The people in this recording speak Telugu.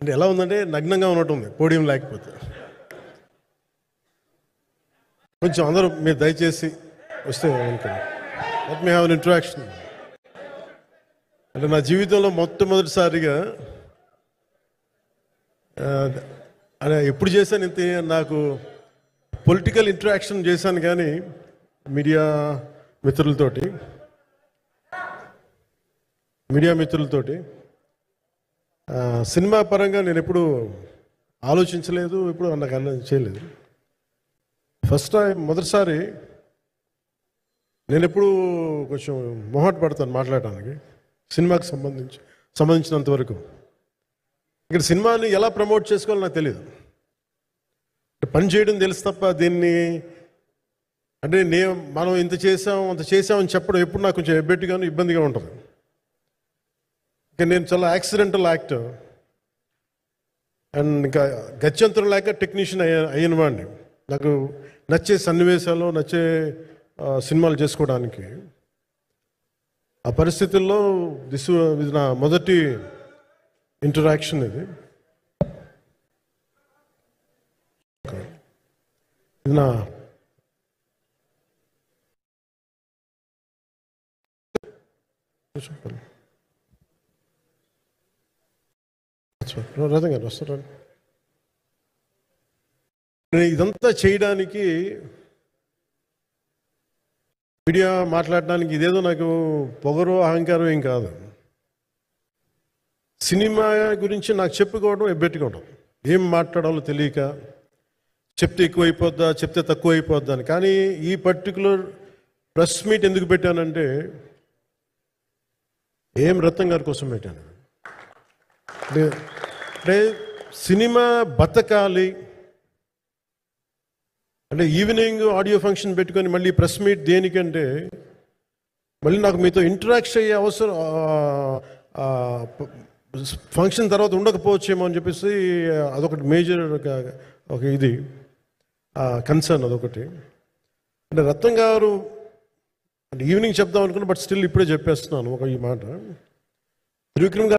అంటే ఎలా ఉందంటే నగ్నంగా ఉన్నట్టుంది పోడియం లేకపోతే. కొంచెం అందరూ మీరు దయచేసి వస్తే let me have an interaction. అంటే నా జీవితంలో మొట్టమొదటిసారిగా అదే ఎప్పుడు చేశాను ఇంత, నాకు పొలిటికల్ ఇంటరాక్షన్ చేశాను కానీ మీడియా మిత్రులతోటి సినిమా పరంగా నేను ఎప్పుడు ఆలోచించలేదు, ఎప్పుడు నాకు చేయలేదు. ఫస్ట్ టైం మొదటిసారి నేను ఎప్పుడు కొంచెం మొహాట పడతాను మాట్లాడటానికి సినిమాకి సంబంధించినంత వరకు. ఇక్కడ సినిమాని ఎలా ప్రమోట్ చేసుకోవాలో నాకు తెలియదు. పని చేయడం తెలుసు తప్ప దీన్ని అంటే మనం ఇంత చేసామని చెప్పడం ఎప్పుడు నాకు కొంచెం ఎబ్బెట్టుగాను ఇబ్బందిగా ఉంటుంది. ఇంకా నేను చాలా యాక్సిడెంటల్ యాక్టర్ అండ్ ఇంకా గత్యంతరం లేక టెక్నీషియన్ అయిన వాడిని. నాకు నచ్చే సన్నివేశాలు, నచ్చే సినిమాలు చేసుకోవడానికి. ఆ పరిస్థితుల్లో ఇది నా మొదటి ఇంటరాక్షన్. ఇది నా రథం గారు వస్తారా? ఇదంతా చేయడానికి, మీడియా మాట్లాడడానికి ఇదేదో నాకు పొగరు అహంకారం ఏం కాదు. సినిమా గురించి నాకు చెప్పుకోవడం ఎబ్బెట్టుకోవడం, ఏం మాట్లాడాలో తెలియక చెప్తే ఎక్కువైపోద్దా చెప్తే తక్కువ అయిపోద్దా అని. కానీ ఈ పర్టికులర్ ప్రెస్ మీట్ ఎందుకు పెట్టానంటే ఏం రత్నం గారి కోసం పెట్టాను. అంటే సినిమా బతకాలి అంటే ఈవినింగ్ ఆడియో ఫంక్షన్ పెట్టుకొని మళ్ళీ ప్రెస్ మీట్ దేనికంటే మళ్ళీ నాకు మీతో ఇంటరాక్ట్ అయ్యే అవసరం, ఫంక్షన్ తర్వాత ఉండకపోవచ్చేమో అని చెప్పేసి అదొకటి మేజర్ ఒక ఇది కన్సర్న్. అదొకటి. అంటే రత్నం గారు అంటే ఈవినింగ్ చెప్దాం అనుకున్నా, బట్ స్టిల్ ఇప్పుడే చెప్పేస్తున్నాను ఈ మాట. త్రివిక్రమ్ గారు